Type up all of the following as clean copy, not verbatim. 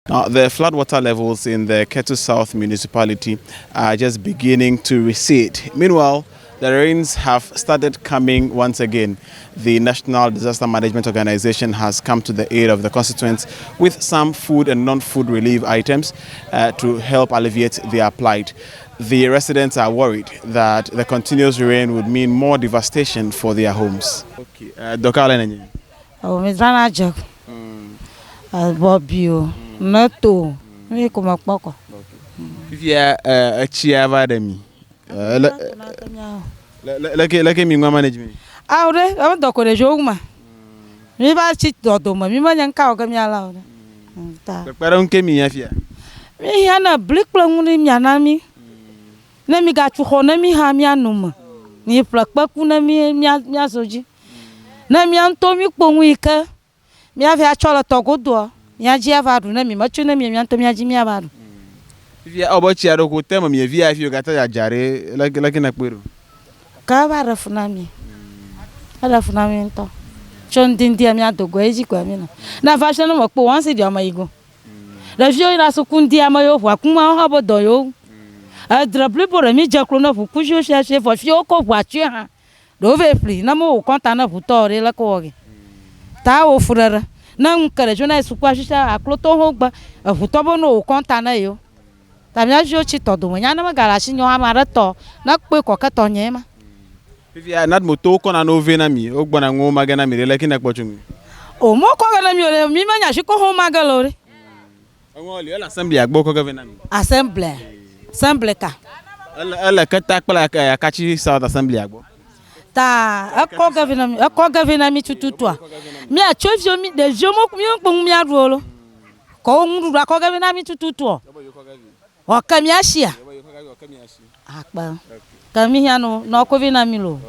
Now, the floodwater levels in the Keta South municipality are just beginning to recede. Meanwhile, the rains have started coming once again. The National Disaster Management Organization has come to the aid of the constituents with some food and non-food relief items to help alleviate their plight. The residents are worried that the continuous rain would mean more devastation for their homes. Okay, Dokale. Oh, Mizana Jack. Bobio. Nato. We come up. If you are a chiava demi, like me, manage me. Out there, I want to call a joma. Me by cheat dotoma, me man and cow come out. But I don't came here. Me yana blick plum in Yanami. Let me got to honami hamianum. Ni pluck bakuna me miasoji. Namian Tommy Pongwika. Me have a chola togo door. Yajiava, Nami, much name, Yantomia Jimmy. If you are about Chiaro, go tell me if you got a jare like in a query. Cava Funami. I love Funamento. John Dindia to Guazi Quamina. Now, fashion of once a Jamaigo. The show in Asukundia Mayo, Wakuma, Habo Doyo. I drop Lipo and me Jacrona who push your share for Fioko, what you have. Dove, no more contana who tore la corgi. Tao Furera. Não quero na suquasha a clotoba a futobono contana eu. Também já te todo manhã na garagem eu amarato na coi qualquer tonhema. If you are NADMO token and over me, Ogbana Magana me like in a coaching. O mo koga na mi manya shiko ho magalore. Only assembly a boko government. Assembly ka. Ela Keta like a catchy South Assembly agbo. Ta a koga vina mi tututua. Mi a chofio mi de jomo mi mi adrolo. Ko ndu ra koga vina mi tututua. O kamiashia. Akba. Kamiya no ko vina mi lo.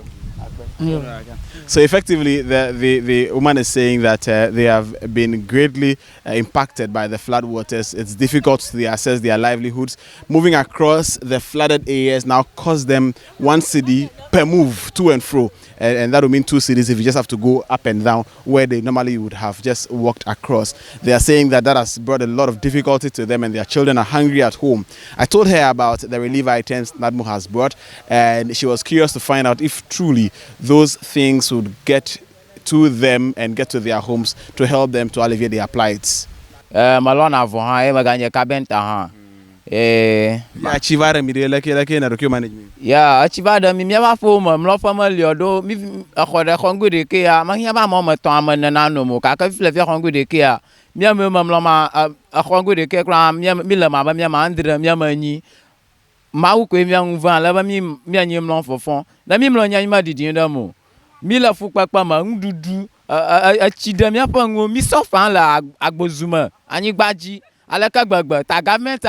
So effectively, the woman is saying that they have been greatly impacted by the flood waters. It's difficult to assess their livelihoods. Moving across the flooded areas now costs them 1 cedi per move to and fro. And that would mean 2 cedis if you just have to go up and down where they normally would have just walked across. They are saying that has brought a lot of difficulty to them and their children are hungry at home. I told her about the relief items NADMO has brought and she was curious to find out if truly those things would get to them and get to their homes to help them to alleviate their plights. Malona voha maganya kabenta ha. Achivara mi like na docu management. Yeah, achivada mi ma fo mo mlo family odo mi akhode khongu de ke ya ma ba mo to amana na no mo ka ka fle fe khongu de ke ya mi mlo ma akhongu de ke kra mi le ma ba mi ma ndre mi ma nyi ma wo ko mi anvan la ba mi anyi mlo fofon na mi mlo nya ma didi ndo mo mi la fu papa ma ndudu achida mi apa ngo mi sofan la agbozuma anyi gbaji alaka gbagba ta government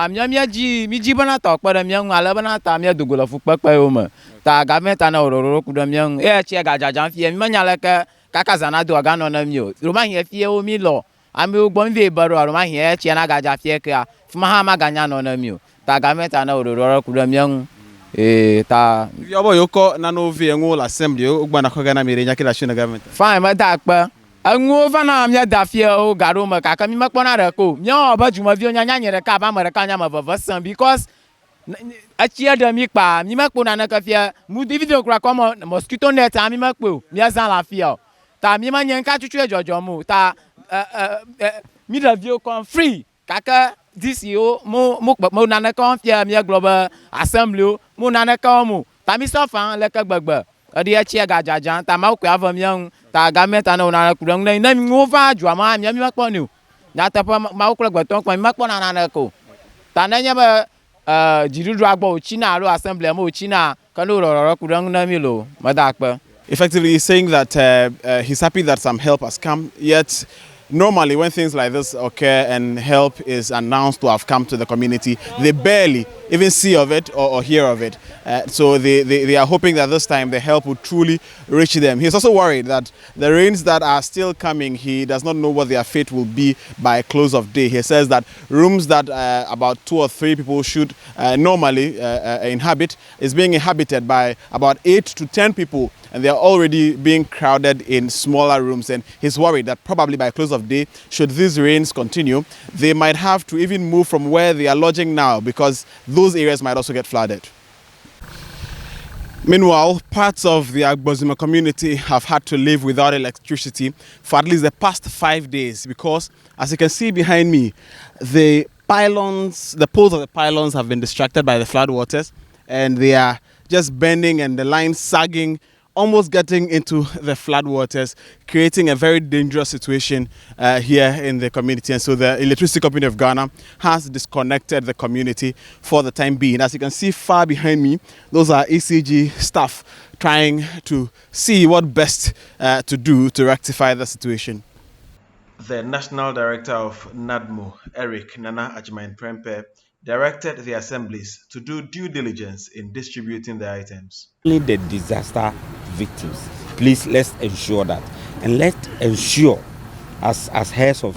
miamia ji mi ji bana to kpere mi nwa ala bana ta mi dogola fu pepe o ma ta government na ororo ku do mi che ga jajan fie mi manya leke kaka zana do ga no na mi o ro ma hie fie o mi lo ami ogbo mi baro ro ma hie che na ga ja fie ka fu ma ha ma ganya no na mi o ta government na ororo ku do mi ta yo bo yoko na no vie nwo assembly ogba na ko ga na mi re nya kila shina government fine ma ta pa anwo fana mi dafie o garo ma kaka mi makpona re ko mi o ba juma vi onya nyere ka ba mare ka nya ma vasan because achia de mi pa mi makpona na ka fie mu video kra ko mosquito net mi makpo mi azan la fie ta mi ma nyen ka chuchu ejojo mu ta mi da video kon free kaka this yo mo na na kon fie mi global assembly mo na na ka mu ta mi so fan le ka gbagba odi achia ga jajan ta ma ko ava mi ta government na una kurang na mi ngova jwa ma mi makpo ni na ta pa ma ko gbaton pa mi makpo na ko ta na nya ba jirudu agbo china ro assembly mo china kan ro kurang na mi lo ma da pa. Effectively he's saying that he's happy that some help has come, yet normally when things like this occur and help is announced to have come to the community, they barely even see of it or hear of it. So they are hoping that this time the help will truly reach them. He's also worried that the rains that are still coming, he does not know what their fate will be by close of day. He says that rooms that about 2 or 3 people should normally inhabit is being inhabited by about 8 to 10 people, and they are already being crowded in smaller rooms, and he's worried that probably by close of of day, should these rains continue, they might have to even move from where they are lodging now because those areas might also get flooded. Meanwhile, parts of the Agbozima community have had to live without electricity for at least the past 5 days because, as you can see behind me, the poles of the pylons have been distracted by the floodwaters and they are just bending and the lines sagging, almost getting into the floodwaters, creating a very dangerous situation here in the community. And so the Electricity Company of Ghana has disconnected the community for the time being. As you can see far behind me, those are ECG staff trying to see what best to do to rectify the situation. The National Director of NADMO, Eric Nana Ajimain-Prempeh, directed the assemblies to do due diligence in distributing the items. Only the disaster victims. Please, let's ensure that. And let's ensure, as heads of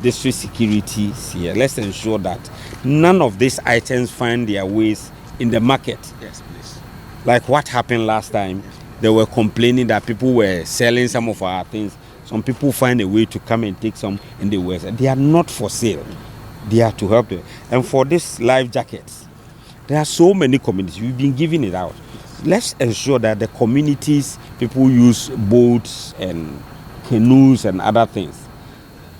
district security here, let's ensure that none of these items find their ways in the market. Yes, please. Like what happened last time, they were complaining that people were selling some of our things. Some people find a way to come and take some in the West. They are not for sale. They are to help them. And for these life jackets, there are so many communities. We've been giving it out. Let's ensure that the communities, people use boats and canoes and other things.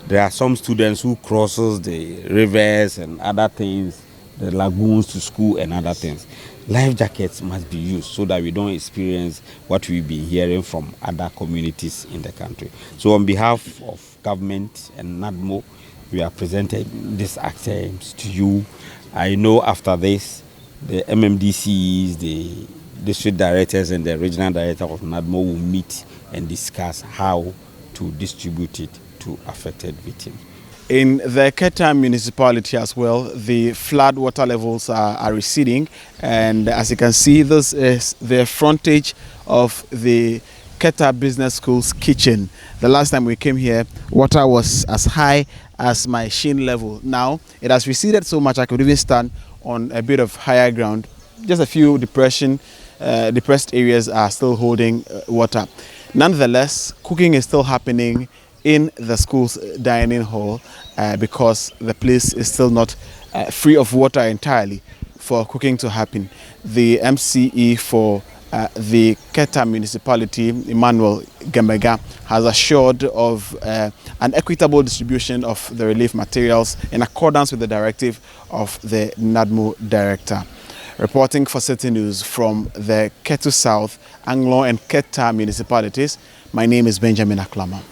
There are some students who crosses the rivers and other things, the lagoons to school and other things. Life jackets must be used so that we don't experience what we've been hearing from other communities in the country. So on behalf of government and NADMO, we are presenting these items to you. I know after this, the MMDCs, the district directors and the regional director of NADMO will meet and discuss how to distribute it to affected victims. In the Keta municipality as well, the flood water levels are receding, and as you can see, this is the frontage of the Keta Business School's kitchen. The last time we came here, water was as high as my shin level. Now it has receded so much I could even stand on a bit of higher ground. Just a few depressed areas are still holding water. Nonetheless, cooking is still happening in the school's dining hall because the place is still not free of water entirely for cooking to happen. The MCE for the Keta municipality, Emmanuel Gembega, has assured of an equitable distribution of the relief materials in accordance with the directive of the NADMO director. Reporting for Citi News from the Ketu South, Anglong and Keta municipalities, my name is Benjamin Aklama.